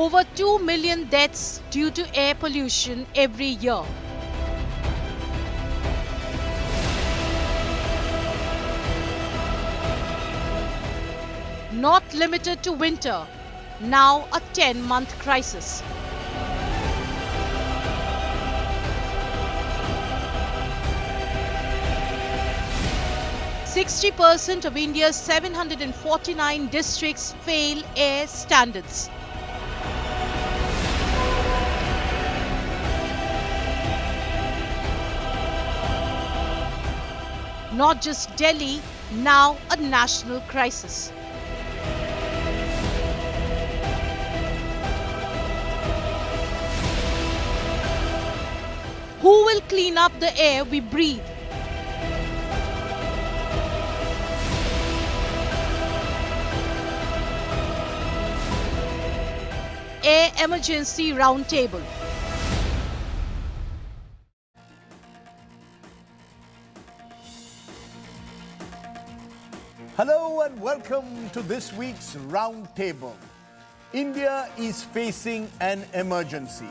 Over 2 million deaths due to air pollution every year. Not limited to winter, now a 10-month crisis. %60 of India's 749 districts fail air standards. Not just Delhi, now a national crisis. Who will clean up the air we breathe? Air Emergency Roundtable. Hello and welcome to this week's Roundtable. India is facing an emergency,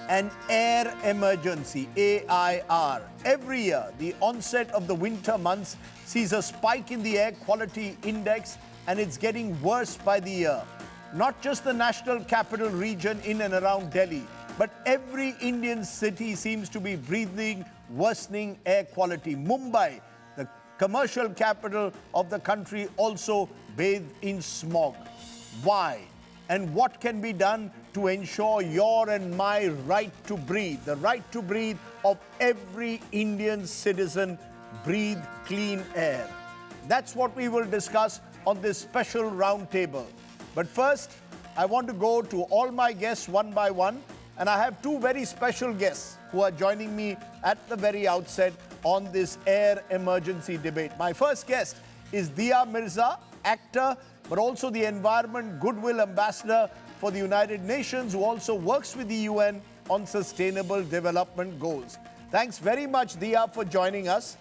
an air emergency, AIR. Every year, the onset of the winter months sees a spike in the air quality index, and it's getting worse by the year. Not just the national capital region in and around Delhi, but every Indian city seems to be breathing worsening air quality. Mumbai, the commercial capital of the country, also bathed in smog. Why? And what can be done to ensure your and my right to breathe, the right to breathe of every Indian citizen, breathe clean air? That's what we will discuss on this special roundtable. But first, I want to go to all my guests one by one, and I have two very special guests who are joining me at the very outset on this air emergency debate. My first guest is Diya Mirza, actor, but also the Environment Goodwill Ambassador for the United Nations, who also works with the UN on Sustainable Development Goals. Thanks very much, Diya, for joining us.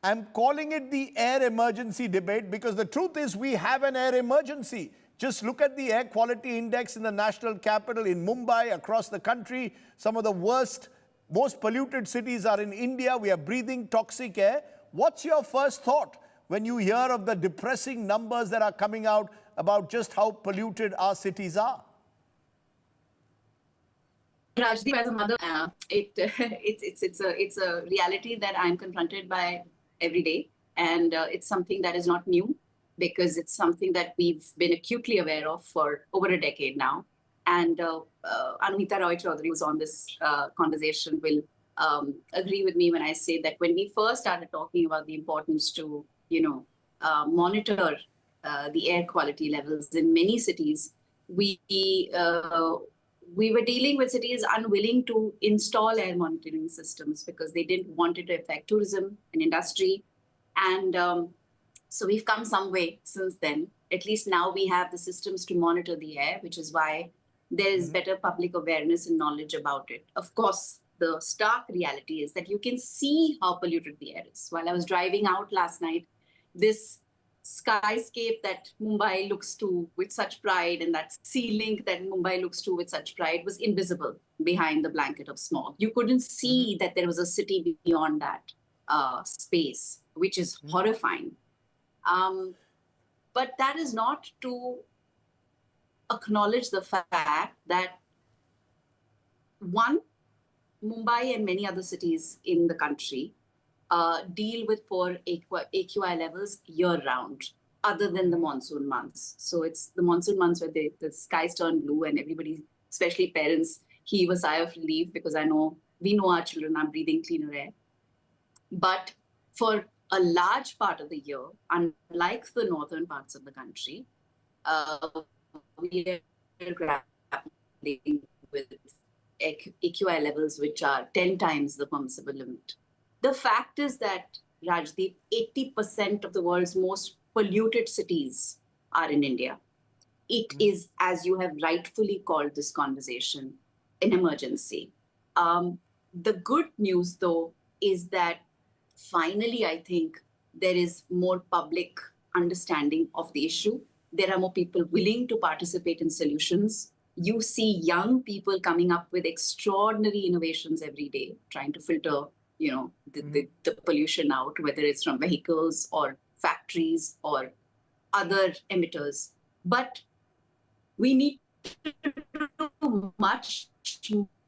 I'm calling it the air emergency debate because the truth is we have an air emergency. Just look at the air quality index in the national capital, in Mumbai, across the country. Some of the worst, most polluted cities are in India. We are breathing toxic air. What's your first thought when you hear of the depressing numbers that are coming out about just how polluted our cities are? Rajdeep, as a mother, it's a reality that I'm confronted by every day, and it's something that is not new, because it's something that we've been acutely aware of for over a decade now. And Anumita Roy Chaudhary, who's on this conversation, will agree with me when I say that when we first started talking about the importance to, monitor the air quality levels in many cities, we were dealing with cities unwilling to install air monitoring systems because they didn't want it to affect tourism and industry. And so we've come some way since then. At least now we have the systems to monitor the air, which is why there is better public awareness and knowledge about it. Of course, the stark reality is that you can see how polluted the air is. While I was driving out last night, this skyscape that Mumbai looks to with such pride, and that sea link that Mumbai looks to with such pride, was invisible behind the blanket of smog. You couldn't see that there was a city beyond that space, which is horrifying. But that is not to acknowledge the fact that, one, Mumbai and many other cities in the country deal with poor AQI levels year-round, other than the monsoon months. So it's the monsoon months where the skies turn blue and everybody, especially parents, heave a sigh of relief because we know our children are breathing cleaner air. But for a large part of the year, unlike the northern parts of the country, we are grappling with AQI levels which are 10 times the permissible limit. The fact is that, Rajdeep, 80% of the world's most polluted cities are in India. It is, as you have rightfully called this conversation, an emergency. The good news, though, is that finally, I think there is more public understanding of the issue. There are more people willing to participate in solutions. You see young people coming up with extraordinary innovations every day, trying to filter, the pollution out, whether it's from vehicles or factories or other emitters. But we need much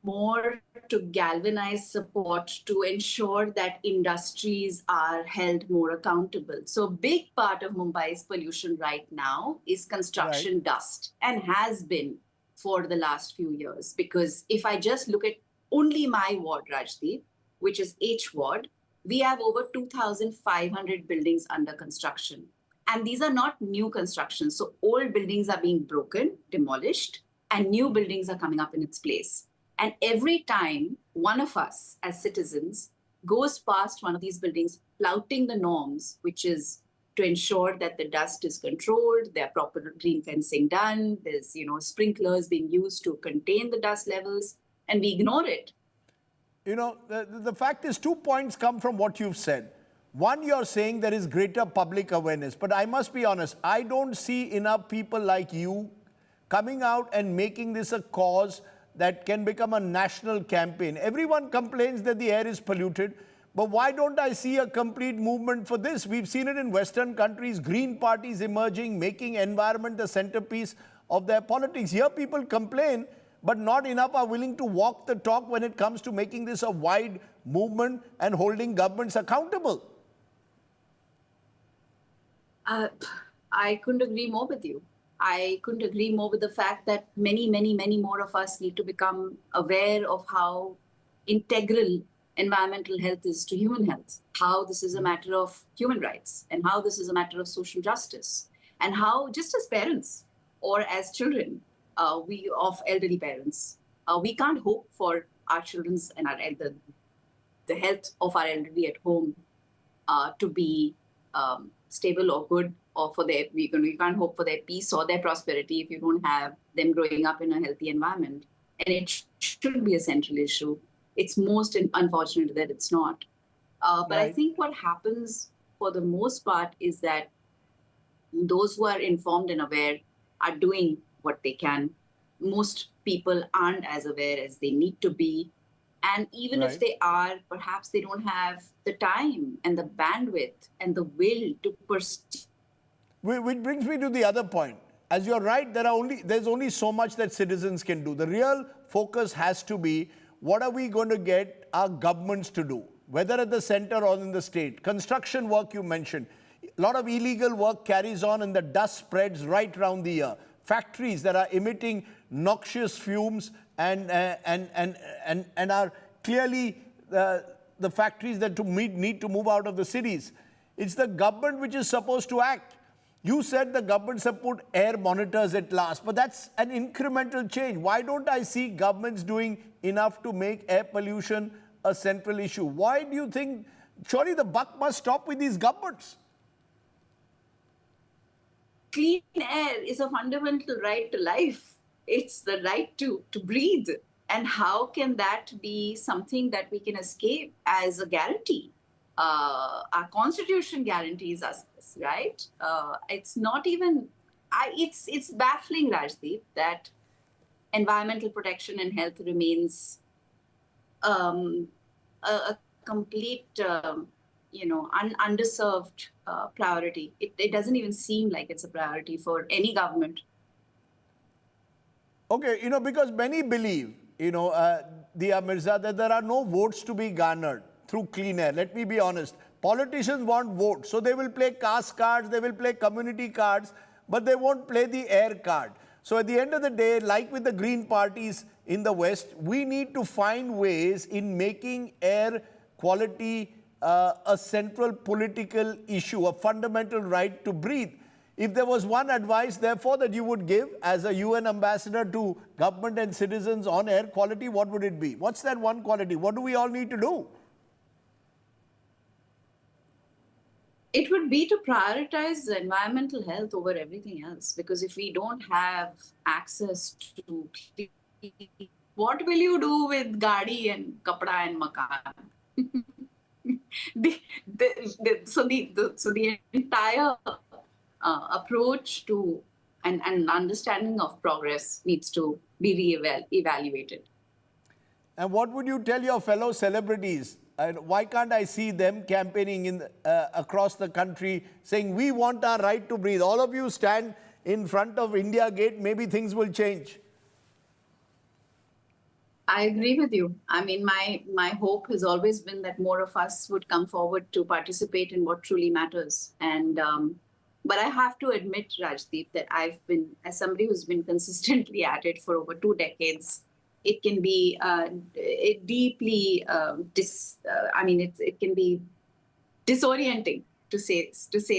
more to galvanize support to ensure that industries are held more accountable. So, big part of Mumbai's pollution right now is Right. construction dust and has been for the last few years. Because if I just look at only my ward, Rajdeep, which is H ward, we have over 2,500 buildings under construction. And these are not new constructions. So old buildings are being broken, demolished, and new buildings are coming up in its place. And every time one of us as citizens goes past one of these buildings flouting the norms, which is to ensure that the dust is controlled, there are proper green fencing done, there's sprinklers being used to contain the dust levels, and we ignore it. The fact is, 2 points come from what you've said. One, you're saying there is greater public awareness. But I must be honest, I don't see enough people like you coming out and making this a cause that can become a national campaign. Everyone complains that the air is polluted. But why don't I see a complete movement for this? We've seen it in Western countries, green parties emerging, making environment the centerpiece of their politics. Here people complain, but not enough are willing to walk the talk when it comes to making this a wide movement and holding governments accountable. I couldn't agree more with you. I couldn't agree more with the fact that many, many, many more of us need to become aware of how integral environmental health is to human health, how this is a matter of human rights, and how this is a matter of social justice, and how, just as parents or as children, we of elderly parents, we can't hope for our children's and the health of our elderly at home to be stable or good, or for their, we can't hope for their peace or their prosperity if you don't have them growing up in a healthy environment. And it should be a central issue. It's most unfortunate that it's not. But I think what happens for the most part is that those who are informed and aware are doing what they can. Most people aren't as aware as they need to be. And even if they are, perhaps they don't have the time and the bandwidth and the will to pursue. Which brings me to the other point. As you're right, there's only so much that citizens can do. The real focus has to be, what are we going to get our governments to do, whether at the center or in the state? Construction work you mentioned. A lot of illegal work carries on and the dust spreads right around the year. Factories that are emitting noxious fumes and are clearly the factories that need to move out of the cities. It's the government which is supposed to act. You said the governments have put air monitors at last, but that's an incremental change. Why don't I see governments doing enough to make air pollution a central issue? Why do you think, surely the buck must stop with these governments? Clean air is a fundamental right to life. It's the right to breathe. And how can that be something that we can escape as a guarantee? Our constitution guarantees us this, right? It's not even, it's baffling, Rajdeep, that environmental protection and health remains a complete, underserved priority. It doesn't even seem like it's a priority for any government. Okay, because many believe, Mirza, that there are no votes to be garnered through clean air. Let me be honest. Politicians want votes, so they will play caste cards, they will play community cards, but they won't play the air card. So at the end of the day, like with the green parties in the West, we need to find ways in making air quality a central political issue, a fundamental right to breathe. If there was one advice, therefore, that you would give as a UN ambassador to government and citizens on air quality, what would it be? What's that one quality? What do we all need to do? It would be to prioritize environmental health over everything else. Because if we don't have access to, what will you do with gadi and kapda and makan? So the entire approach to and an understanding of progress needs to be evaluated. And what would you tell your fellow celebrities? And why can't I see them campaigning across the country saying, we want our right to breathe? All of you stand in front of India Gate, maybe things will change. I agree with you. I mean, my hope has always been that more of us would come forward to participate in what truly matters. And but I have to admit, Rajdeep, that I've been, as somebody who's been consistently at it for over 2 decades, it can be deeply it can be disorienting to say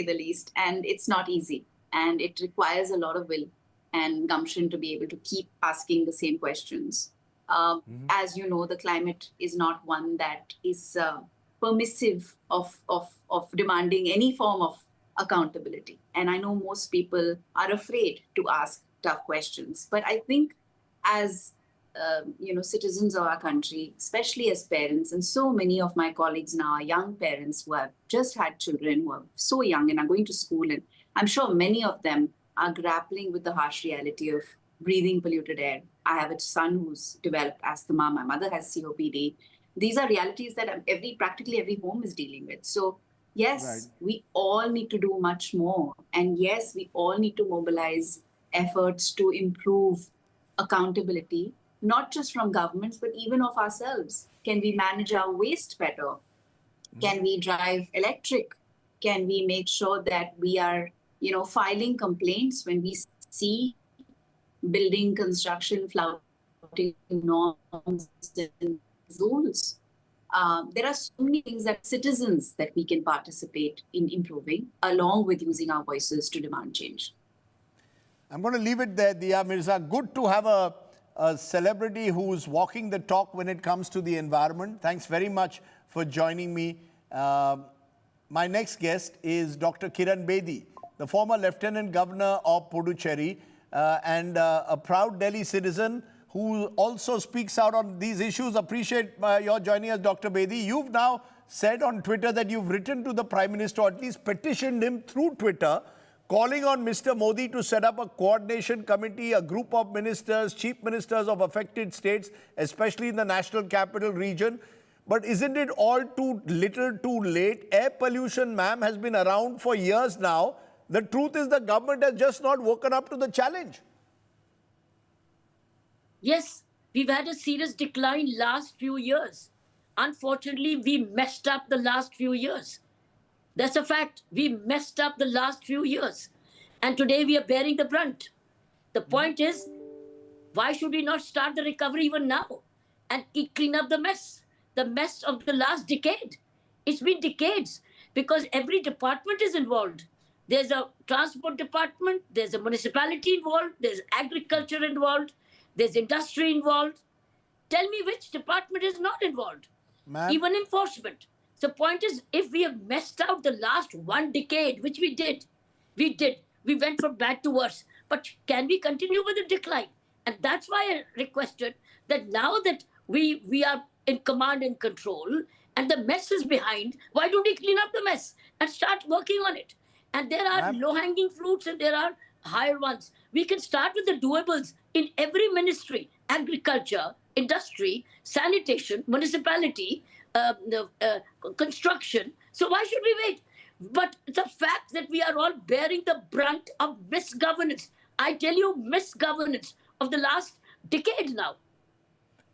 the least, and it's not easy, and it requires a lot of will and gumption to be able to keep asking the same questions. As you know, the climate is not one that is permissive of demanding any form of accountability. And I know most people are afraid to ask tough questions. But I think as citizens of our country, especially as parents, and so many of my colleagues now are young parents who have just had children who are so young and are going to school. And I'm sure many of them are grappling with the harsh reality of breathing polluted air. I have a son who's developed asthma. My mother has COPD. These are realities that practically every home is dealing with. So yes, right. We all need to do much more. And yes, we all need to mobilize efforts to improve accountability, not just from governments, but even of ourselves. Can we manage our waste better? Can we drive electric? Can we make sure that we are, filing complaints when we see building construction flouting norms and rules? There are so many things that citizens that we can participate in improving, along with using our voices to demand change. I'm going to leave it there, Diya Mirza. Good to have a celebrity who's walking the talk when it comes to the environment. Thanks very much for joining me. My next guest is Dr. Kiran Bedi, the former Lieutenant Governor of Puducherry and a proud Delhi citizen who also speaks out on these issues. Appreciate your joining us, Dr. Bedi. You've now said on Twitter that you've written to the Prime Minister, or at least petitioned him through Twitter, calling on Mr. Modi to set up a coordination committee, a group of ministers, chief ministers of affected states, especially in the national capital region. But isn't it all too little too late? Air pollution, ma'am, has been around for years now. The truth is the government has just not woken up to the challenge. Yes, we've had a serious decline last few years. Unfortunately, we messed up the last few years. That's a fact. We messed up the last few years. And today we are bearing the brunt. The point is, why should we not start the recovery even now and clean up the mess of the last decade? It's been decades because every department is involved. There's a transport department, there's a municipality involved, there's agriculture involved, there's industry involved. Tell me which department is not involved. Even enforcement. The point is, if we have messed out the last 1 decade, which we did, we went from bad to worse. But can we continue with the decline? And that's why I requested that now that we are in command and control and the mess is behind, why don't we clean up the mess and start working on it? And there are low-hanging fruits and there are higher ones. We can start with the doables in every ministry: agriculture, industry, sanitation, municipality, construction. So why should we wait? But the fact that we are all bearing the brunt of misgovernance, I tell you, misgovernance of the last decade now.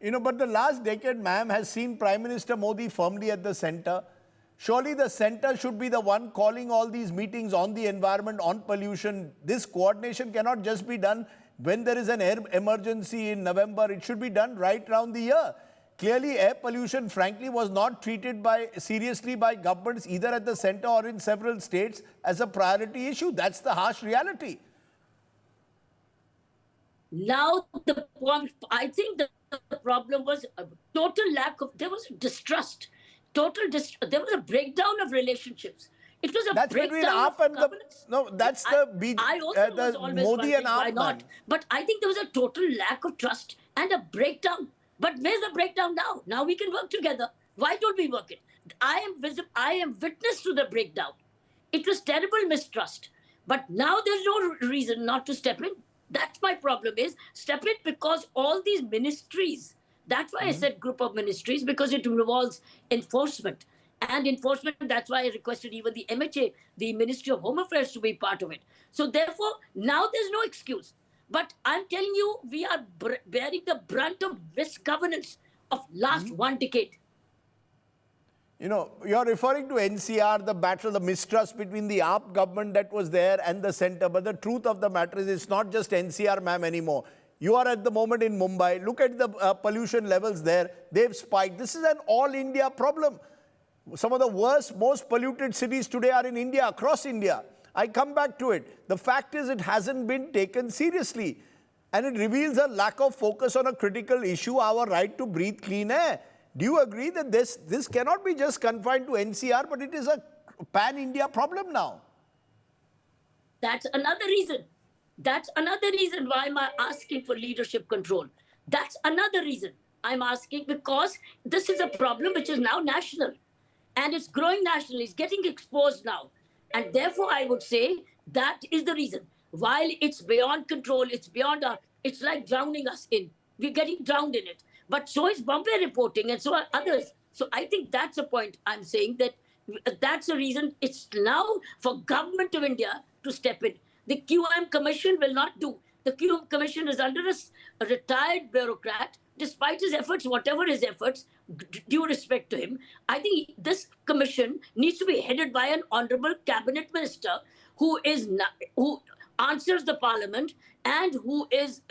But the last decade, ma'am, has seen Prime Minister Modi firmly at the center. Surely the center should be the one calling all these meetings on the environment, on pollution. This coordination cannot just be done when there is an air emergency in November. It should be done right around the year. Clearly, air pollution, frankly, was not treated seriously by governments, either at the center or in several states, as a priority issue. That's the harsh reality. Now, I think the problem was a total lack of, there was distrust. There was a breakdown of relationships. It was a breakdown of governance. That's the Modi and AAP. Why not? But I think there was a total lack of trust and a breakdown. But where's the breakdown now? Now we can work together. Why don't we work it? I am witness to the breakdown. It was terrible mistrust. But now there's no reason not to step in. That's my problem is step in because all these ministries, that's why I said group of ministries, because it involves enforcement. And enforcement, that's why I requested even the MHA, the Ministry of Home Affairs, to be part of it. So therefore, now there's no excuse. But I'm telling you, we are bearing the brunt of misgovernance of last 1 decade. You know, you're referring to NCR, the battle, the mistrust between the AAP government that was there and the center. But the truth of the matter is it's not just NCR, ma'am, anymore. You are at the moment in Mumbai. Look at the pollution levels there. They've spiked. This is an all-India problem. Some of the worst, most polluted cities today are in India, across India. I come back to it. The fact is it hasn't been taken seriously. And it reveals a lack of focus on a critical issue, our right to breathe clean air. Do you agree that this cannot be just confined to NCR, but it is a pan-India problem now? That's another reason. That's another reason why I'm asking for leadership control. That's another reason I'm asking, because this is a problem which is now national. And it's growing nationally. It's getting exposed now. And therefore, I would say that is the reason. While it's beyond control, it's beyond our, it's like drowning us in. We're getting drowned in it. But so is Bombay reporting, and so are others. So I think that's a point I'm saying, that that's the reason it's now for government of India to step in. The QM Commission will not do. The QM Commission is under a retired bureaucrat. Despite his efforts, whatever his efforts, due respect to him, I think this commission needs to be headed by an honorable cabinet minister who answers the parliament and who is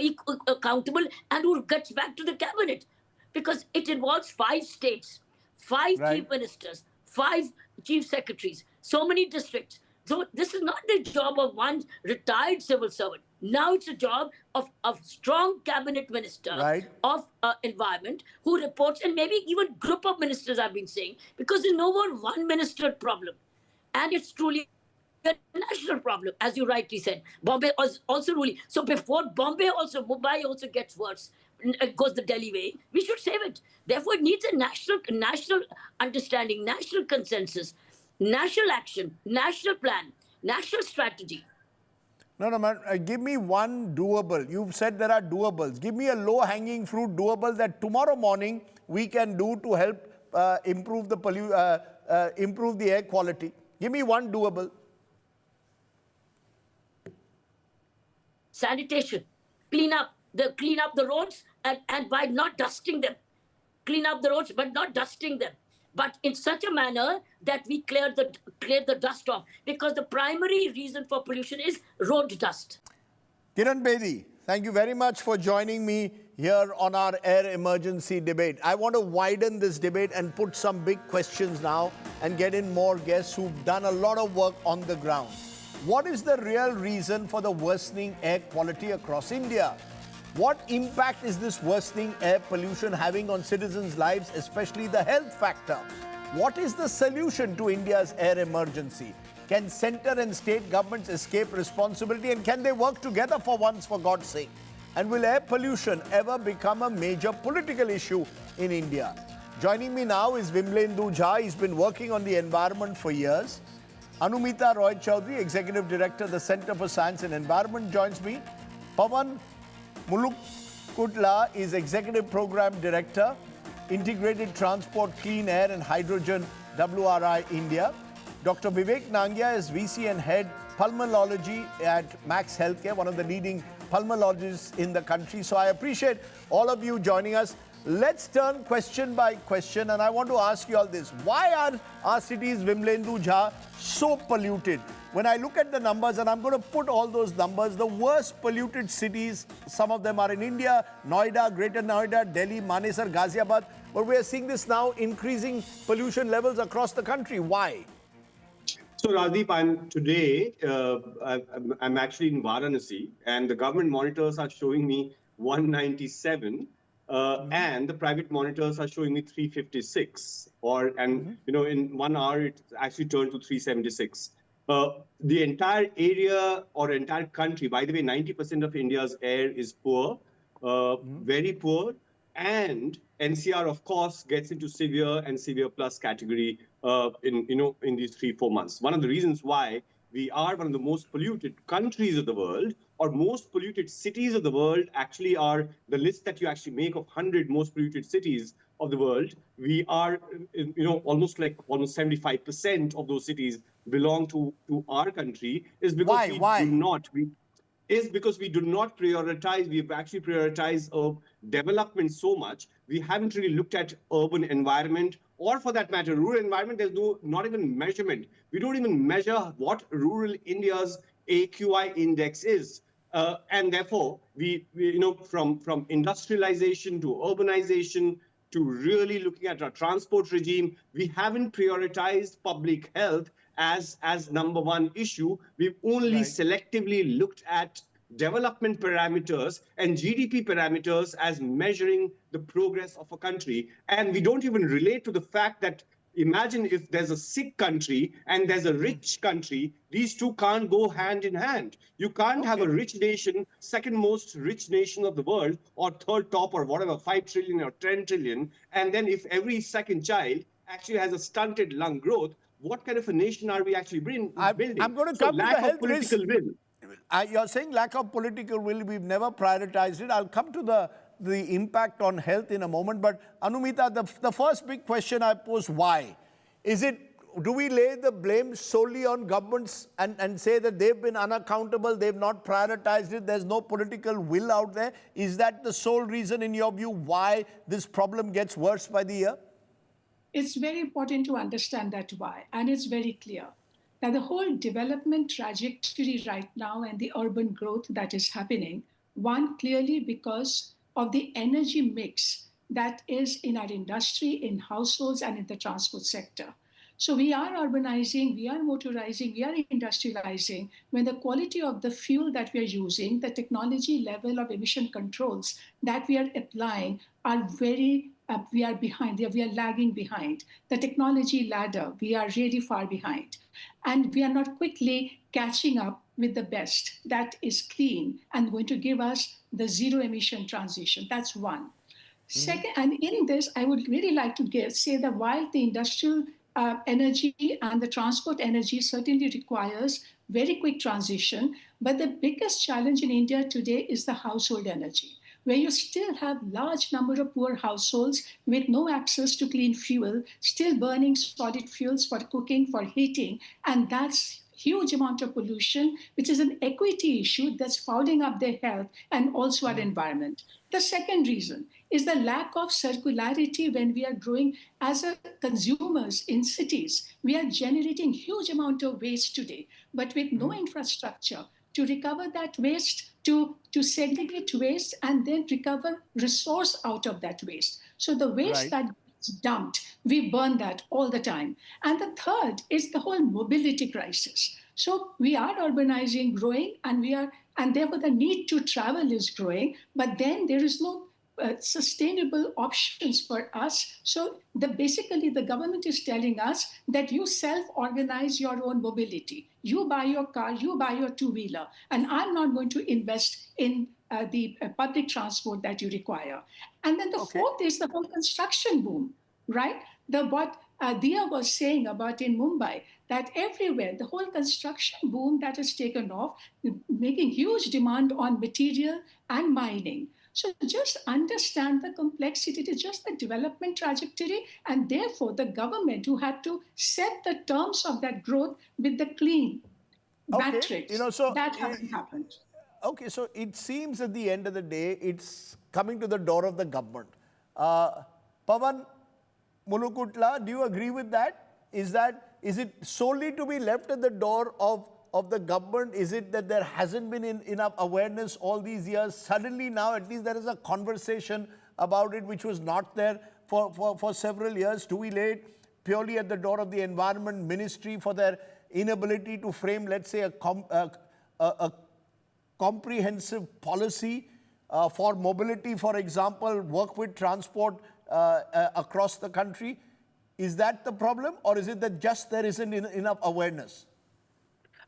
accountable and who gets back to the cabinet, because it involves 5 states, 5 chief ministers, 5 chief secretaries, so many districts. So this is not the job of one retired civil servant. Now it's a job of strong cabinet minister of environment who reports, and maybe even group of ministers, I've been saying, because there's no more one minister problem. And it's truly a national problem, as you rightly said. Bombay was also ruling. So before Bombay also, Mumbai also gets worse, it goes the Delhi way, we should save it. Therefore, it needs a national understanding, national consensus, national action, national plan, national strategy. No, man, give me one doable. You've said there are doables. Give me a low-hanging fruit doable that tomorrow morning we can do to help improve the air quality. Give me one doable. Sanitation, clean up the roads, and by not dusting them. Clean up the roads, but not dusting them. But in such a manner that we clear the dust off. Because the primary reason for pollution is road dust. Kiran Bedi, thank you very much for joining me here on our air emergency debate. I want to widen this debate and put some big questions now and get in more guests who've done a lot of work on the ground. What is the real reason for the worsening air quality across India? What impact is this worsening air pollution having on citizens' lives, especially the health factor? What is the solution to India's air emergency? Can centre and state governments escape responsibility, and can they work together for once, for God's sake? And will air pollution ever become a major political issue in India? Joining me now is Vimlendu Jha. He's been working on the environment for years. Anumita Roy Chaudhary, Executive Director, the Centre for Science and Environment, joins me. Pawan Mulukutla is Executive Program Director, Integrated Transport, Clean Air and Hydrogen, WRI India. Dr. Vivek Nangia is VC and Head Pulmonology at Max Healthcare, one of the leading pulmonologists in the country. So I appreciate all of you joining us. Let's turn question by question, and I want to ask you all this. Why are our cities, Vimlendu Jha, so polluted? When I look at the numbers, and I'm going to put all those numbers, the worst polluted cities, some of them are in India, Noida, Greater Noida, Delhi, Manesar, Ghaziabad. But we are seeing this now, increasing pollution levels across the country. Why? So Rajdeep, I'm actually in Varanasi, and the government monitors are showing me 197. And the private monitors are showing me 356, in 1 hour it actually turned to 376. The entire area or entire country, by the way, 90% of India's air is poor, very poor, and NCR, of course, gets into severe and severe plus category in these 3-4 months. One of the reasons why We are one of the most polluted countries of the world, or most polluted cities of the world actually are the list that you actually make of 100 most polluted cities of the world. We are, almost 75% of those cities belong to our country, is because Why? we do Why? not, we, is because we do not prioritize, we've actually prioritized development so much. We haven't really looked at urban environment, or for that matter, rural environment. There's not even measurement. We don't even measure what rural India's AQI index is. And therefore, from industrialization to urbanization to really looking at our transport regime, we haven't prioritized public health as number one issue. We've only selectively looked at development parameters and GDP parameters as measuring the progress of a country. And we don't even relate to the fact that, imagine if there's a sick country and there's a rich country, these two can't go hand in hand. You can't have a rich nation, second most rich nation of the world, or third top, or whatever, 5 trillion or 10 trillion. And then if every second child actually has a stunted lung growth, what kind of a nation are we actually building? I'm going to So come to the lack of health risk. political will. You're saying lack of political will, we've never prioritized it. I'll come to the impact on health in a moment. But Anumita, the first big question I pose, why? Do we lay the blame solely on governments and say that they've been unaccountable, they've not prioritized it, there's no political will out there? Is that the sole reason, in your view, why this problem gets worse by the year? It's very important to understand that why, and it's very clear. Now, the whole development trajectory right now and the urban growth that is happening, one, clearly because of the energy mix that is in our industry, in households, and in the transport sector. So we are urbanizing, we are motorizing, we are industrializing when the quality of the fuel that we are using, the technology level of emission controls that we are applying are we are behind, we are lagging behind. The technology ladder, we are really far behind. And we are not quickly catching up with the best that is clean and going to give us the zero emission transition. That's one. Second, and in this, I would really like to say that while the industrial energy and the transport energy certainly requires very quick transition, but the biggest challenge in India today is the household energy, where you still have large number of poor households with no access to clean fuel, still burning solid fuels for cooking, for heating, and that's huge amount of pollution, which is an equity issue that's fouling up their health and also our environment. The second reason is the lack of circularity when we are growing as a consumers in cities. We are generating huge amount of waste today, but with no infrastructure to recover that waste, to segregate waste and then recover resource out of that waste. So the waste that gets dumped, we burn that all the time. And the third is the whole mobility crisis. So we are urbanizing, growing, and therefore the need to travel is growing, but then there is no sustainable options for us. So basically the government is telling us that you self-organize your own mobility. You buy your car, you buy your two-wheeler, and I'm not going to invest in the public transport that you require. And then the fourth is the whole construction boom, right? What Dia was saying about in Mumbai, that everywhere, the whole construction boom that has taken off, making huge demand on material and mining. So just understand the complexity. It is just the development trajectory, and therefore the government who had to set the terms of that growth with the clean metrics. That hasn't happened. Okay, so it seems at the end of the day, it's coming to the door of the government. Pavan Mulukutla, do you agree with that? Is it solely to be left at the door of the government? Is it that there hasn't been enough awareness all these years? Suddenly now, at least there is a conversation about it, which was not there for several years. Do we lay it purely at the door of the Environment Ministry for their inability to frame, let's say, a comprehensive policy for mobility, for example, work with transport across the country? Is that the problem, or is it that just there isn't enough awareness?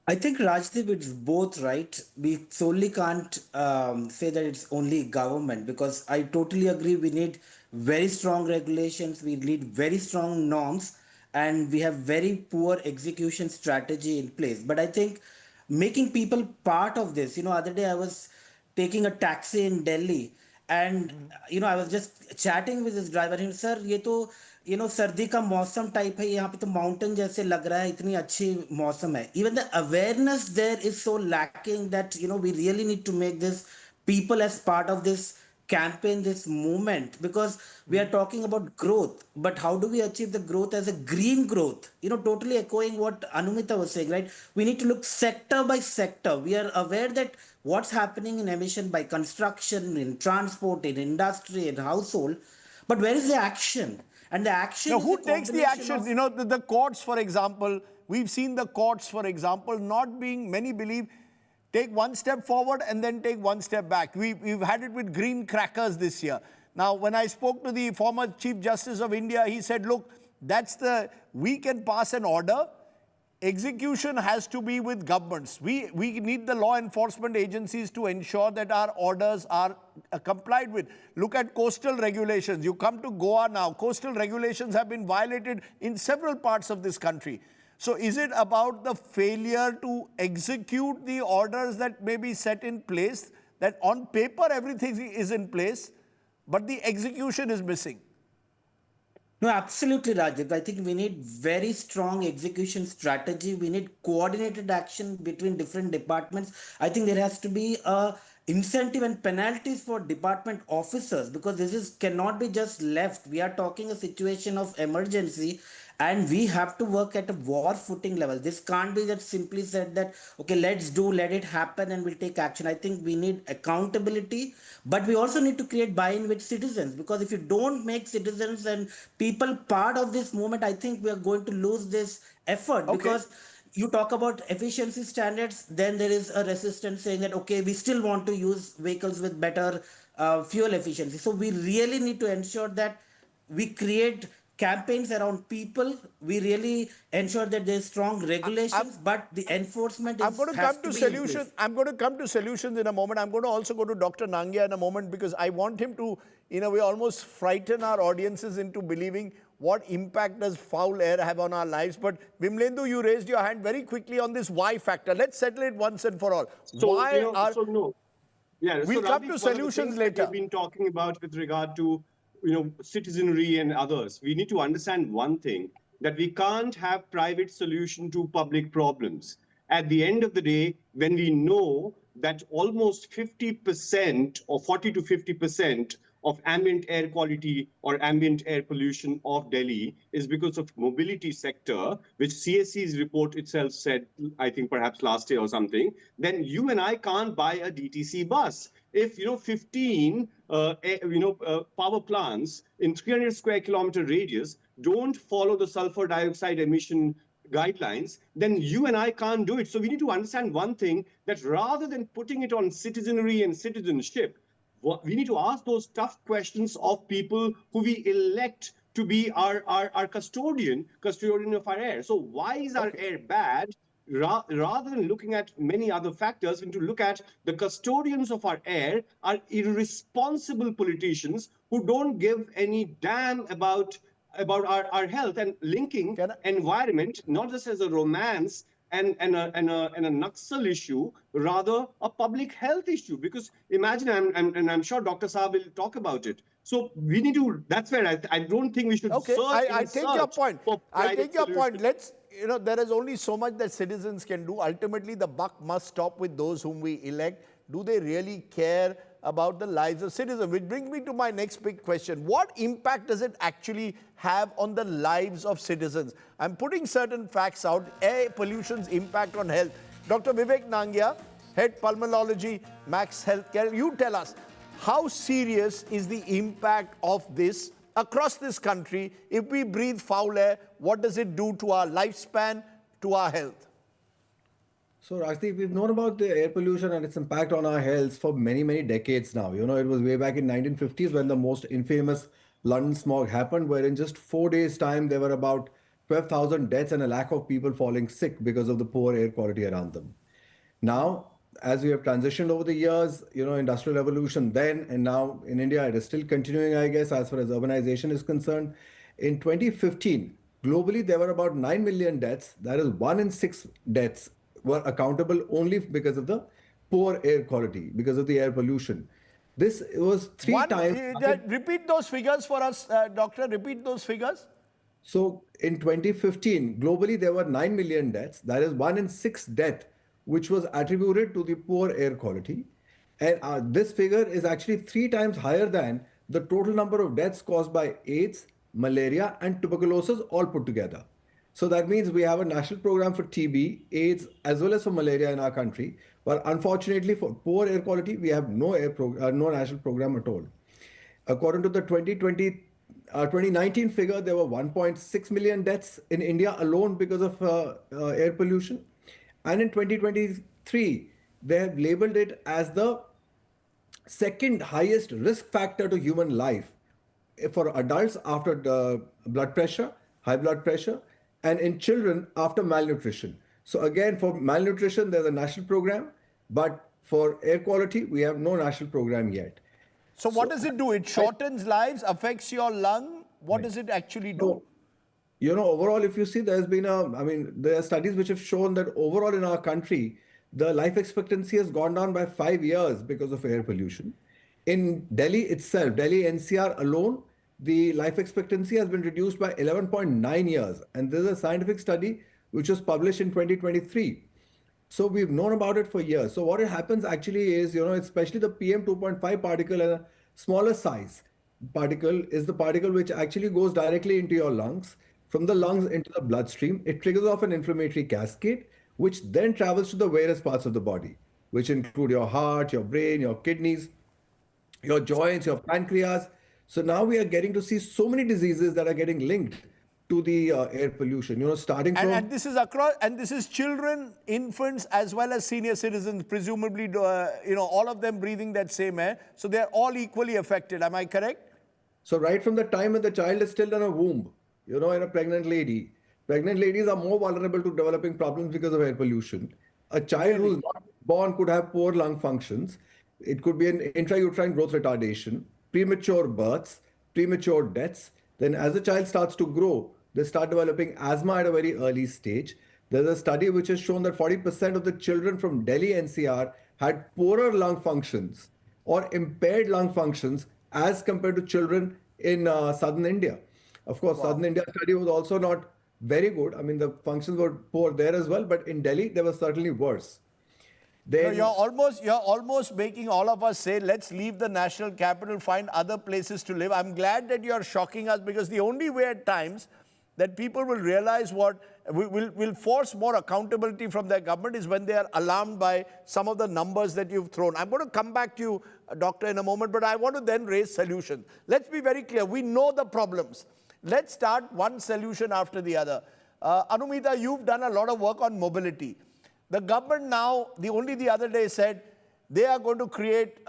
I think, Rajdeep, it's both, right? We solely can't say that it's only government, because I totally agree we need very strong regulations, we need very strong norms, and we have very poor execution strategy in place. But I think making people part of this, other day I was taking a taxi in Delhi, and I was just chatting with this driver, and sir, ये तो सर्दी का मौसम type है, यहाँ पे तो mountain जैसे लग रहा है, इतनी अच्छी मौसम है. Even the awareness there is so lacking that we really need to make this people as part of this campaign, this movement, because we are talking about growth, but how do we achieve the growth as a green growth? Totally echoing what Anumita was saying, right? We need to look sector by sector. We are aware that what's happening in emission by construction, in transport, in industry, in household, but where is the action? And the action Now, is who a takes the combination action? of- The courts, for example, we've seen the courts, for example, not being, many believe, take one step forward and then take one step back. We've had it with green crackers this year. Now, when I spoke to the former Chief Justice of India, he said, look, we can pass an order. Execution has to be with governments. We need the law enforcement agencies to ensure that our orders are complied with. Look at coastal regulations. You come to Goa now, coastal regulations have been violated in several parts of this country. So is it about the failure to execute the orders that may be set in place, that on paper everything is in place, but the execution is missing? No, absolutely, Rajiv. I think we need very strong execution strategy. We need coordinated action between different departments. I think there has to be a incentive and penalties for department officers, because cannot be just left. We are talking a situation of emergency, and we have to work at a war footing level. This can't be that simply said that, okay, let it happen and we'll take action. I think we need accountability, but we also need to create buy-in with citizens, because if you don't make citizens and people part of this movement, I think we are going to lose this effort. Okay. Because you talk about efficiency standards, then there is a resistance saying that, okay, we still want to use vehicles with better fuel efficiency. So we really need to ensure that we create campaigns around people. We really ensure that there's strong regulations, but the enforcement I'm going to has come to to be in solutions. place. I'm going to come to solutions in a moment. I'm going to also go to Dr. Nangia in a moment, because I want him to, in a way, almost frighten our audiences into believing what impact does foul air have on our lives. But Vimlendu, you raised your hand very quickly on this why factor. Let's settle it once and for all. So, We'll come to Rajdeep, one of the solutions things that later. we've been talking about with regard to, citizenry and others, we need to understand one thing, that we can't have private solution to public problems. At the end of the day, when we know that almost 50% or 40 to 50% of ambient air quality or ambient air pollution of Delhi is because of mobility sector, which CSC's report itself said, I think perhaps last year or something, then you and I can't buy a DTC bus. If 15 power plants in 300 square kilometer radius don't follow the sulfur dioxide emission guidelines, then you and I can't do it. So we need to understand one thing, that rather than putting it on citizenry and citizenship, we need to ask those tough questions of people who we elect to be our custodian of our air. So why is our air bad? Rather than looking at many other factors, we need to look at the custodians of our air are irresponsible politicians who don't give any damn about our health, and linking environment not just as a romance and a Naxal issue, rather a public health issue. Because imagine, I'm sure Dr. Saab will talk about it. So we need to, that's where I don't think we should Okay, I take your point. I take your point. Let's, there is only so much that citizens can do. Ultimately, the buck must stop with those whom we elect. Do they really care about the lives of citizens? Which brings me to my next big question. What impact does it actually have on the lives of citizens? I'm putting certain facts out. Air pollution's impact on health. Dr. Vivek Nangia, Head Pulmonology, Max Healthcare, you tell us, how serious is the impact of this across this country? If we breathe foul air, what does it do to our lifespan, to our health? So, Rajdeep, we've known about the air pollution and its impact on our health for many, many decades now. It was way back in 1950s when the most infamous London smog happened, where in just 4 days' time, there were about 12,000 deaths and a lakh of people falling sick because of the poor air quality around them. Now, as we have transitioned over the years, industrial revolution then and now in India, it is still continuing, I guess, as far as urbanization is concerned. In 2015, globally there were about 9 million deaths. That is 1 in 6 deaths were accountable only because of the poor air quality, because of the air pollution. This was three times. Repeat those figures for us, doctor. Repeat those figures. So in 2015, globally there were 9 million deaths. That is 1 in 6 death, which was attributed to the poor air quality. And this figure is actually 3 times higher than the total number of deaths caused by AIDS, malaria, and tuberculosis all put together. So that means we have a national program for TB, AIDS, as well as for malaria in our country. But unfortunately, for poor air quality, we have no national program at all. According to the 2019 figure, there were 1.6 million deaths in India alone because of air pollution. And in 2023, they have labeled it as the second highest risk factor to human life for adults after blood pressure, high blood pressure, and in children after malnutrition. So again, for malnutrition, there's a national program, but for air quality, we have no national program yet. So what does it do? It shortens lives, affects your lung. What does it actually do? So, overall, if you see, there are studies which have shown that overall in our country, the life expectancy has gone down by 5 years because of air pollution. In Delhi itself, Delhi NCR alone, the life expectancy has been reduced by 11.9 years. And this is a scientific study which was published in 2023. So we've known about it for years. So what happens actually is, especially the PM 2.5 particle and a smaller size particle is the particle which actually goes directly into your lungs. From the lungs into the bloodstream, it triggers off an inflammatory cascade, which then travels to the various parts of the body, which include your heart, your brain, your kidneys, your joints, your pancreas. So now we are getting to see so many diseases that are getting linked to the air pollution, starting from... And this is across, and this is children, infants, as well as senior citizens, presumably, all of them breathing that same air. So they're all equally affected. Am I correct? So right from the time when the child is still in a womb, in a pregnant lady, pregnant ladies are more vulnerable to developing problems because of air pollution. A child who's not born could have poor lung functions. It could be an intrauterine growth retardation, premature births, premature deaths. Then as the child starts to grow, they start developing asthma at a very early stage. There's a study which has shown that 40% of the children from Delhi NCR had poorer lung functions or impaired lung functions as compared to children in southern India. Of course, southern India study was also not very good. I mean, the functions were poor there as well, but in Delhi, they were certainly worse. You're almost making all of us say, let's leave the national capital, find other places to live. I'm glad that you're shocking us, because the only way at times that people will realize what will force more accountability from their government is when they are alarmed by some of the numbers that you've thrown. I'm going to come back to you, Doctor, in a moment, but I want to then raise solutions. Let's be very clear. We know the problems. Let's start one solution after the other. Anumita, you've done a lot of work on mobility. The government now, only the other day said they are going to create,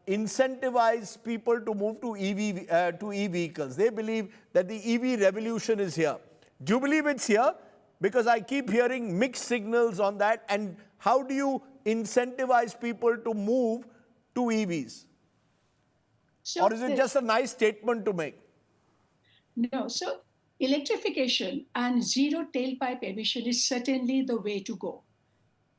incentivize people to move to e-vehicles. They believe that the EV revolution is here. Do you believe it's here? Because I keep hearing mixed signals on that. And how do you incentivize people to move to EVs? Or is it just a nice statement to make? No, so electrification and zero tailpipe emission is certainly the way to go.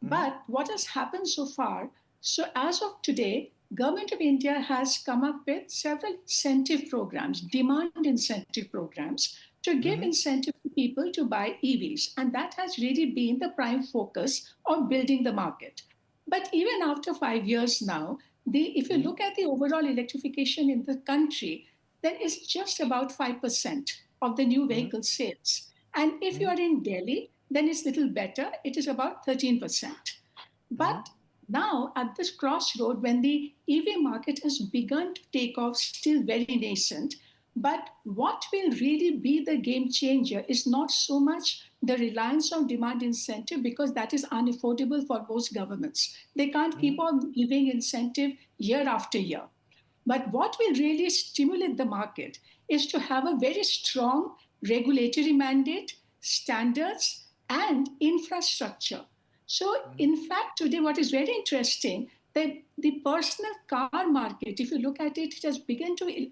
But what has happened so far, so as of today, Government of India has come up with several incentive programs, demand incentive programs, to give incentive to people to buy EVs. And that has really been the prime focus of building the market. But even after 5 years now, if you look at the overall electrification in the country, then it's just about 5% of the new vehicle sales. And if you are in Delhi, then it's a little better. It is about 13%. But now at this crossroad, when the EV market has begun to take off, still very nascent, but what will really be the game changer is not so much the reliance on demand incentive, because that is unaffordable for most governments. They can't keep on giving incentive year after year. But what will really stimulate the market is to have a very strong regulatory mandate, standards, and infrastructure. So, in fact, today what is very interesting, that the personal car market, if you look at it, it has begun to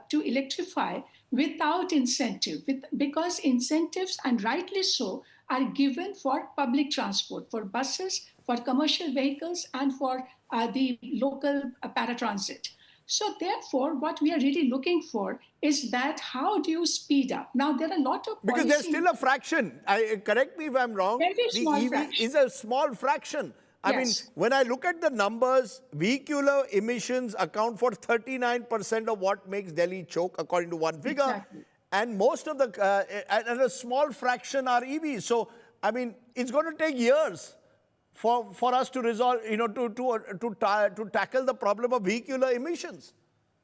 to electrify without incentive, because incentives, and rightly so, are given for public transport, for buses, for commercial vehicles, and for the local paratransit. So therefore, what we are really looking for is that how do you speed up? Now, there are a lot of Because there's policy, still a fraction. Correct me if I'm wrong. very The small EV fraction. is a small fraction. I mean, Yes. when I look at the numbers, vehicular emissions account for 39% of what makes Delhi choke, according to one figure. Exactly. And most of the, and a small fraction are EVs. So, I mean, it's going to take years for us to resolve, to tackle the problem of vehicular emissions.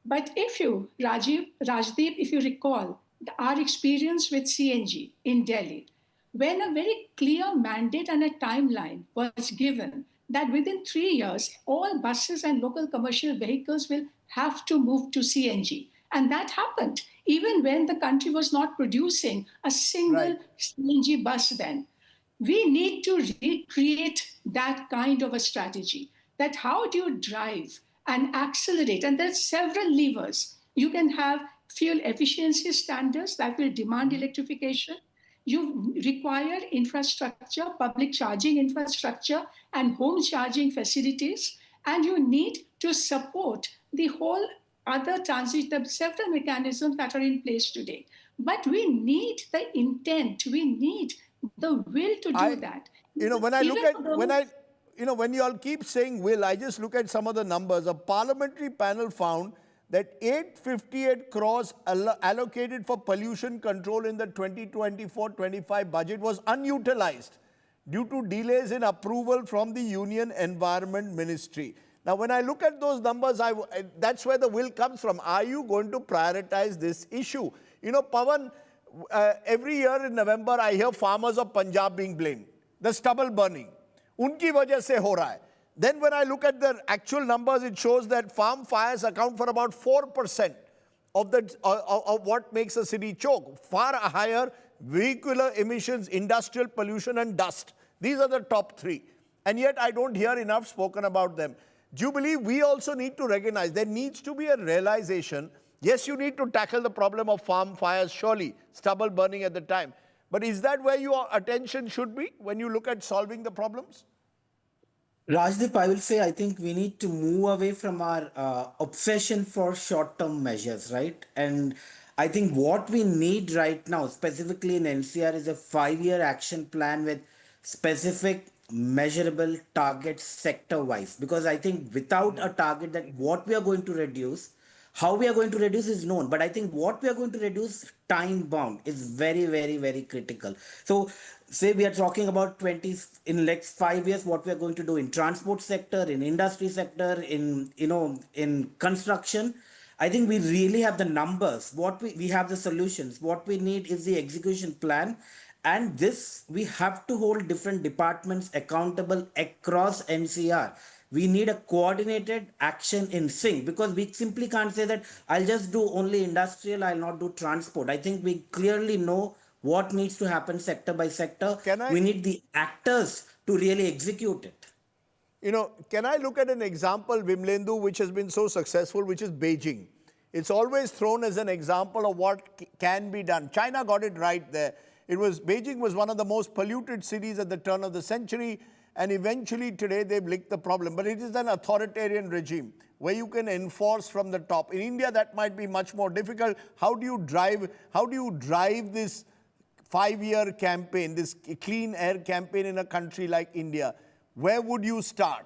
But if you, Rajdeep, if you recall our experience with CNG in Delhi, when a very clear mandate and a timeline was given that within 3 years, all buses and local commercial vehicles will have to move to CNG. And that happened, even when the country was not producing a single Right. CNG bus then. We need to recreate that kind of a strategy. That how do you drive and accelerate? And there's several levers. You can have fuel efficiency standards that will demand electrification. You require infrastructure, public charging infrastructure, and home charging facilities. And you need to support the whole other transit, the several mechanisms that are in place today. But we need the intent, we need the will to do that. When I look Even at, for those, when you all keep saying will, I just look at some of the numbers. A parliamentary panel found that 858 crores allocated for pollution control in the 2024-25 budget was unutilized due to delays in approval from the Union Environment Ministry. Now, when I look at those numbers, that's where the will comes from. Are you going to prioritize this issue? Pawan, every year in November, I hear farmers of Punjab being blamed. The stubble burning. Unki wajah se ho raha hai. Then when I look at the actual numbers, it shows that farm fires account for about 4% of what makes a city choke. Far higher vehicular emissions, industrial pollution, and dust. These are the top three. And yet I don't hear enough spoken about them. Do you believe we also need to recognize there needs to be a realization? Yes, you need to tackle the problem of farm fires, surely, stubble burning at the time. But is that where your attention should be when you look at solving the problems? Rajdeep, I will say I think we need to move away from our obsession for short-term measures, right? And I think what we need right now, specifically in NCR, is a 5-year action plan with specific measurable targets sector-wise. Because I think without a target that what we are going to reduce, how we are going to reduce is known, but I think what we are going to reduce time bound is very, very, very critical. So say we are talking about 20 in next 5 years, what we are going to do in transport sector, in industry sector, in construction. I think we really have the numbers. What we have the solutions. What we need is the execution plan. And this, we have to hold different departments accountable across NCR. We need a coordinated action in sync, because we simply can't say that I'll just do only industrial, I'll not do transport. I think we clearly know what needs to happen sector by sector. We need the actors to really execute it. Can I look at an example, Vimlendu, which has been so successful, which is Beijing? It's always thrown as an example of what can be done. China got it right there. Beijing was one of the most polluted cities at the turn of the century. And eventually today they've licked the problem. But it is an authoritarian regime where you can enforce from the top. In India, that might be much more difficult. How do you drive this 5-year campaign, this clean air campaign in a country like India? Where would you start?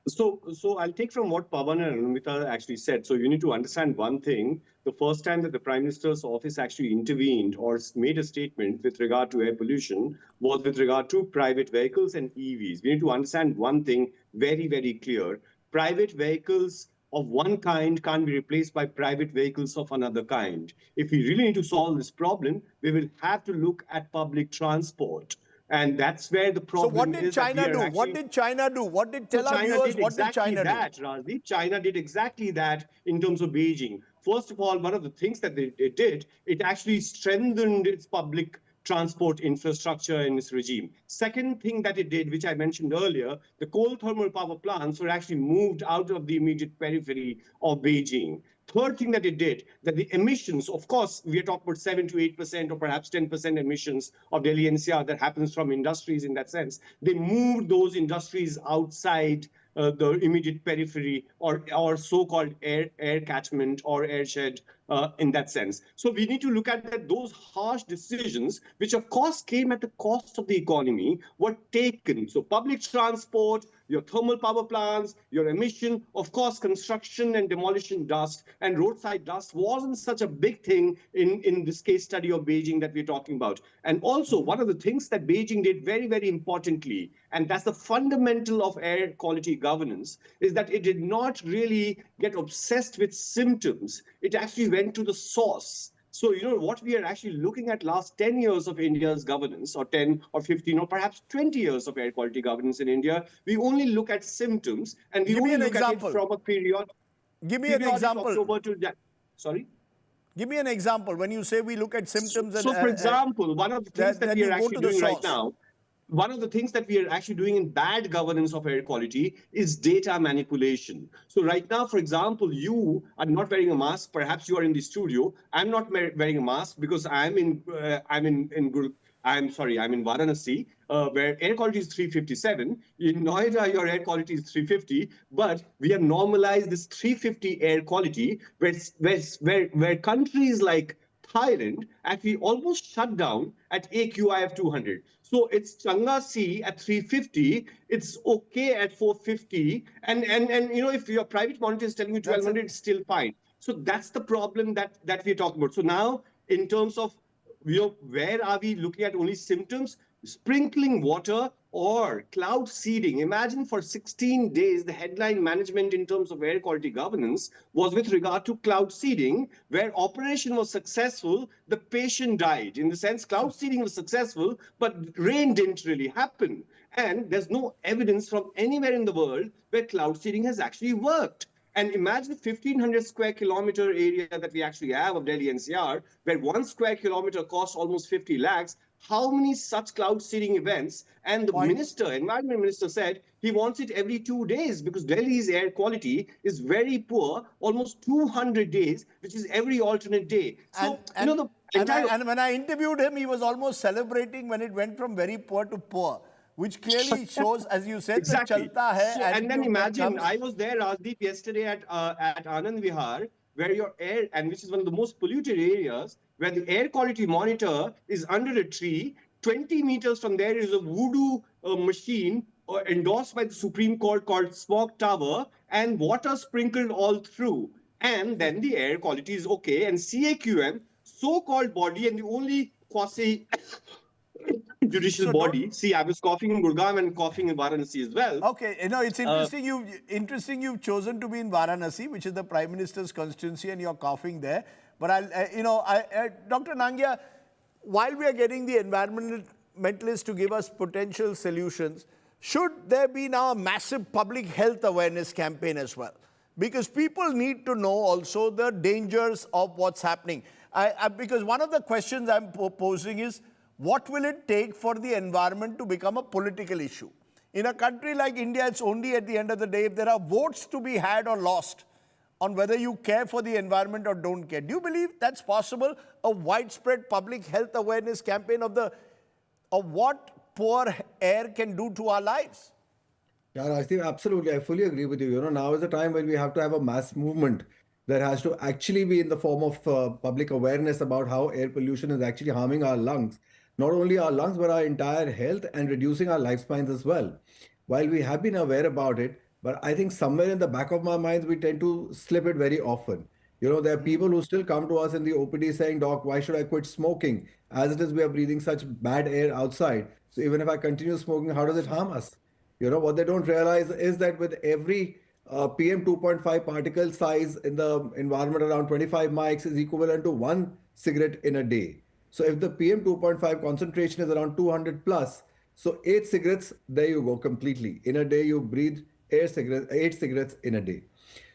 So I'll take from what Pawan and Anumita actually said. So you need to understand one thing. The first time that the Prime Minister's office actually intervened or made a statement with regard to air pollution was with regard to private vehicles and EVs. We need to understand one thing very, very clear. Private vehicles of one kind can't be replaced by private vehicles of another kind. If we really need to solve this problem, we will have to look at public transport. And that's where the problem is. So what did China do? What did China do? What did tell our viewers? What did China do? Rajdeep. China did exactly that in terms of Beijing. First of all, one of the things that it did, it actually strengthened its public transport infrastructure in its regime. Second thing that it did, which I mentioned earlier, the coal thermal power plants were actually moved out of the immediate periphery of Beijing. third thing that it did, that the emissions, of course, we are talking about 7 to 8% or perhaps 10% emissions of Delhi NCR that happens from industries in that sense. They moved those industries outside the immediate periphery or so-called air catchment or airshed in that sense. So we need to look at that those harsh decisions, which of course came at the cost of the economy, were taken. So public transport, your thermal power plants, your emission, of course, construction and demolition dust and roadside dust wasn't such a big thing in this case study of Beijing that we're talking about. And also, one of the things that Beijing did very, very importantly, and that's the fundamental of air quality governance, is that it did not really get obsessed with symptoms. It actually went to the source. So, what we are actually looking at last 10 years of India's governance, or 10 or 15 or perhaps 20 years of air quality governance in India, we only look at symptoms and we only look at it from a period. Give me an example. October to Sorry? Give me an example. When you say we look at symptoms So for example, one of the things that we are actually doing right now, one of the things that we are actually doing in bad governance of air quality is data manipulation. So right now, for example, you are not wearing a mask. Perhaps you are in the studio. I'm not wearing a mask because I'm in Varanasi, where air quality is 357. In Noida, your air quality is 350. But we have normalized this 350 air quality, where countries like Thailand actually almost shut down at AQI of 200. So it's Changa C at 350, it's okay at 450, and if your private monitor is telling you 1200, it's still fine. So that's the problem that we're talking about. So now, in terms of where are we looking at only symptoms? Sprinkling water or cloud seeding. Imagine for 16 days, the headline management in terms of air quality governance was with regard to cloud seeding, where operation was successful, the patient died. In the sense, cloud seeding was successful, but rain didn't really happen. And there's no evidence from anywhere in the world where cloud seeding has actually worked. And imagine 1,500 square kilometer area that we actually have of Delhi NCR, where 1 square kilometer costs almost 50 lakhs. How many such cloud seeding events? And the environment minister said he wants it every 2 days because Delhi's air quality is very poor, almost 200 days, which is every alternate day. So, and when I interviewed him, he was almost celebrating when it went from very poor to poor, which clearly shows, as you said, exactly. That chalta hai. So, and then imagine, I was there, Rajdeep, yesterday at Anand Vihar, where your air, and which is one of the most polluted areas, where the air quality monitor is under a tree. 20 meters from there is a voodoo machine endorsed by the Supreme Court called Smog Tower, and water sprinkled all through. And then the air quality is okay. And CAQM, so-called body, and the only quasi judicial body. See, I was coughing in Gurgaon and coughing in Varanasi as well. Okay, it's interesting. You've chosen to be in Varanasi, which is the Prime Minister's constituency, and you're coughing there. But Dr. Nangia, while we are getting the environmentalists to give us potential solutions, should there be now a massive public health awareness campaign as well? Because people need to know also the dangers of what's happening. Because one of the questions I'm posing is, what will it take for the environment to become a political issue? In a country like India, it's only at the end of the day, if there are votes to be had or lost on whether you care for the environment or don't care. Do you believe that's possible? A widespread public health awareness campaign of what poor air can do to our lives? Yeah, I think absolutely. I fully agree with you. Now is the time when we have to have a mass movement that has to actually be in the form of public awareness about how air pollution is actually harming our lungs. Not only our lungs, but our entire health and reducing our lifespans as well. While we have been aware about it, but I think somewhere in the back of our minds, we tend to slip it very often. There are people who still come to us in the OPD saying, Doc, why should I quit smoking? As it is, we are breathing such bad air outside. So even if I continue smoking, how does it harm us? What they don't realize is that with every PM 2.5 particle size in the environment around 25 mics is equivalent to 1 cigarette in a day. So if the PM 2.5 concentration is around 200 plus, so 8 cigarettes, there you go completely. In a day, you breathe 8 cigarettes in a day.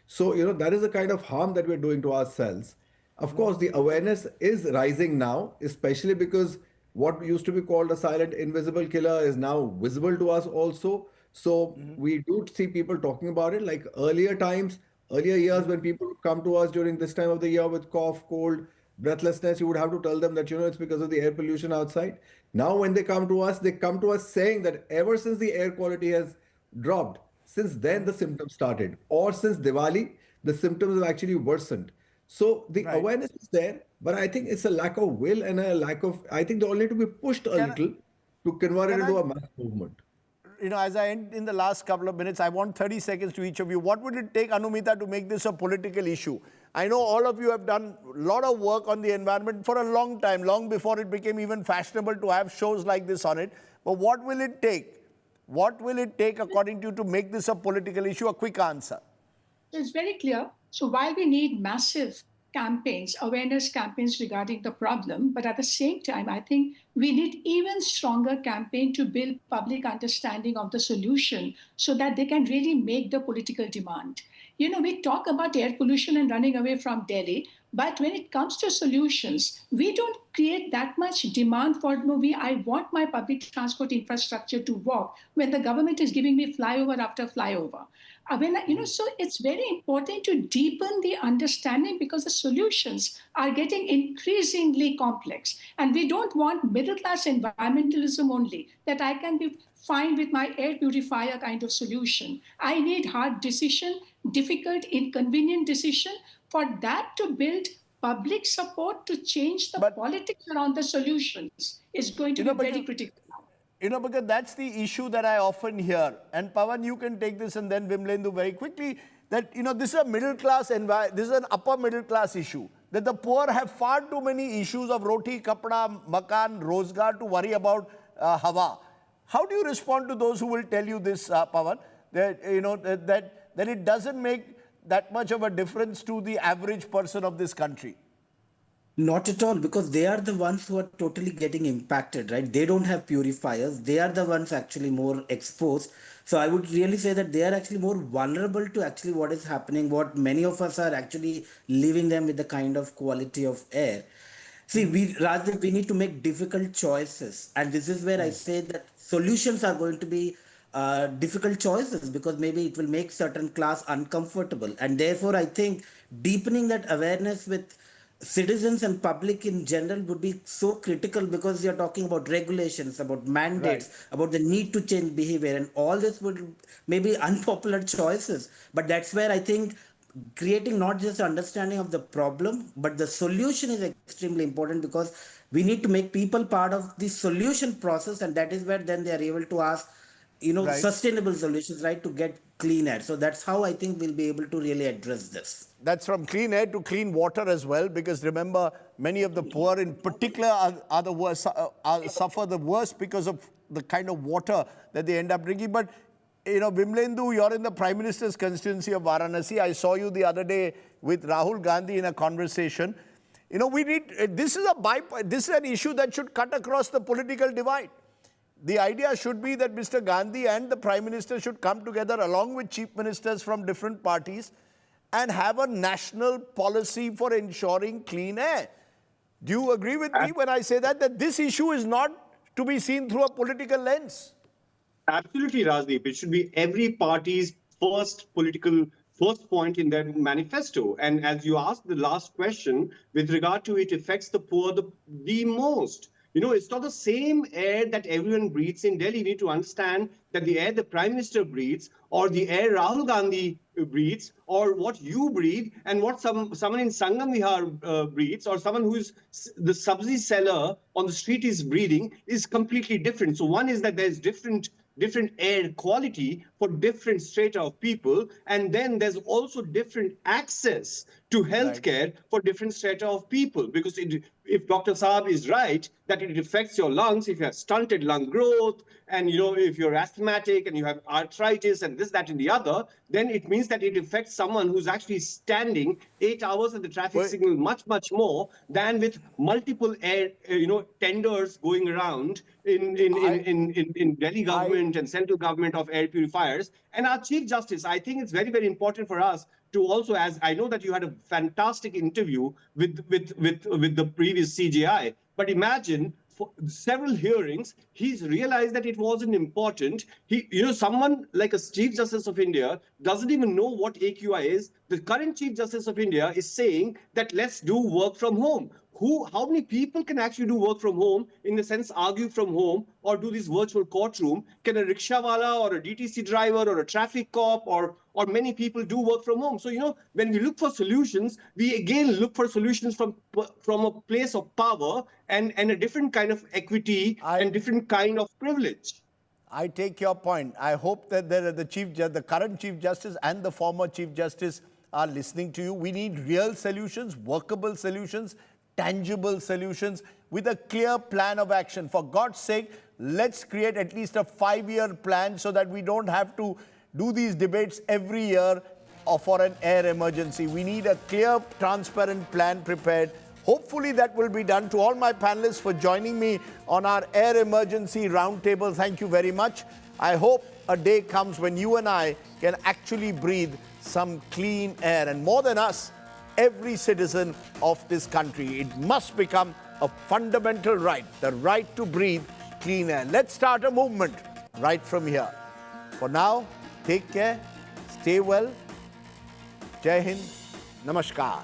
So, that is the kind of harm that we're doing to ourselves. Of course, the awareness is rising now, especially because what used to be called a silent invisible killer is now visible to us also. So we do see people talking about it. Like earlier times, Earlier years, when people would come to us during this time of the year with cough, cold, breathlessness, you would have to tell them that, it's because of the air pollution outside. Now, when they come to us saying that ever since the air quality has dropped, since then the symptoms started, or since Diwali, the symptoms have actually worsened. So the Right. awareness is there, but I think it's a lack of will and a lack of, I think they all need to be pushed a Can I, little to convert it can into I a mass movement. as I end in the last couple of minutes, I want 30 seconds to each of you. What would it take, Anumita, to make this a political issue? I know all of you have done a lot of work on the environment for a long time, long before it became even fashionable to have shows like this on it. But what will it take? What will it take, according to you, to make this a political issue? A quick answer. So it's very clear. So while we need massive campaigns, awareness campaigns regarding the problem, but at the same time, I think we need even stronger campaign to build public understanding of the solution so that they can really make the political demand. We talk about air pollution and running away from Delhi, but when it comes to solutions, we don't create that much demand for I want my public transport infrastructure to work when the government is giving me flyover after flyover. So it's very important to deepen the understanding because the solutions are getting increasingly complex. And we don't want middle class environmentalism only, that I can be fine with my air purifier kind of solution. I need hard decision, difficult, inconvenient decision. For that to build public support to change the politics around the solutions is going to be very critical. Because that's the issue that I often hear. And Pawan, you can take this, and then Vimlendu very quickly, that, this is a middle class this is an upper middle class issue. That the poor have far too many issues of roti, kapda, makan, rozgar to worry about hawa. How do you respond to those who will tell you this, Pawan, that, that it doesn't make that much of a difference to the average person of this country? Not at all, because they are the ones who are totally getting impacted, right? They don't have purifiers. They are the ones actually more exposed. So I would really say that they are actually more vulnerable to actually what is happening, what many of us are actually leaving them with the kind of quality of air. See, we need to make difficult choices. And this is where I say that solutions are going to be difficult choices, because maybe it will make certain class uncomfortable. And therefore, I think deepening that awareness with citizens and public in general would be so critical, because you're talking about regulations, about mandates, about the need to change behavior, and all this would maybe unpopular choices. But that's where I think creating not just understanding of the problem, but the solution is extremely important, because we need to make people part of the solution process, and that is where then they are able to ask, sustainable solutions, right, to get clean air. So that's how I think we'll be able to really address this. That's from clean air to clean water as well, because remember, many of the poor in particular are the worst, suffer the worst because of the kind of water that they end up drinking. But, Vimlendu, you're in the Prime Minister's constituency of Varanasi. I saw you the other day with Rahul Gandhi in a conversation. This is an issue that should cut across the political divide. The idea should be that Mr. Gandhi and the Prime Minister should come together along with chief ministers from different parties and have a national policy for ensuring clean air. Do you agree with me when I say that this issue is not to be seen through a political lens? Absolutely, Rajdeep. It should be every party's first point in their manifesto. And as you asked the last question, with regard to it affects the poor the most. It's not the same air that everyone breathes in Delhi. You need to understand that the air the Prime Minister breathes, or the air Rahul Gandhi breathes, or what you breathe, and what someone in Sangam Vihar breathes, or someone who is the sabzi seller on the street is breathing, is completely different. So one is that there's different air quality for different strata of people, and then there's also different access to healthcare for different strata of people. Because if Dr. Saab is right that it affects your lungs, if you have stunted lung growth, and if you're asthmatic and you have arthritis and this, that, and the other, then it means that it affects someone who's actually standing 8 hours at the traffic signal much, much more than with multiple air, tenders going around in Delhi government and central government of air purifiers. And our Chief Justice, I think it's very, very important for us to also, as I know that you had a fantastic interview with the previous CJI, but imagine for several hearings, he's realized that it wasn't important. Someone like a Chief Justice of India doesn't even know what AQI is. The current Chief Justice of India is saying that let's do work from home. How many people can actually do work from home, in the sense argue from home or do this virtual courtroom? Can a rickshawala or a DTC driver or a traffic cop or many people do work from home? So, when we look for solutions, we again look for solutions from a place of power and a different kind of equity and different kind of privilege. I take your point. I hope that the current Chief Justice and the former Chief Justice are listening to you. We need real solutions, workable solutions, tangible solutions with a clear plan of action. For God's sake, let's create at least a 5-year plan so that we don't have to do these debates every year for an air emergency. We need a clear, transparent plan prepared. Hopefully that will be done. To all my panelists for joining me on our air emergency roundtable, thank you very much. I hope a day comes when you and I can actually breathe some clean air. And more than us, every citizen of this country. It must become a fundamental right, the right to breathe clean air. Let's start a movement right from here. For now, take care, stay well. Jai Hind, Namaskar.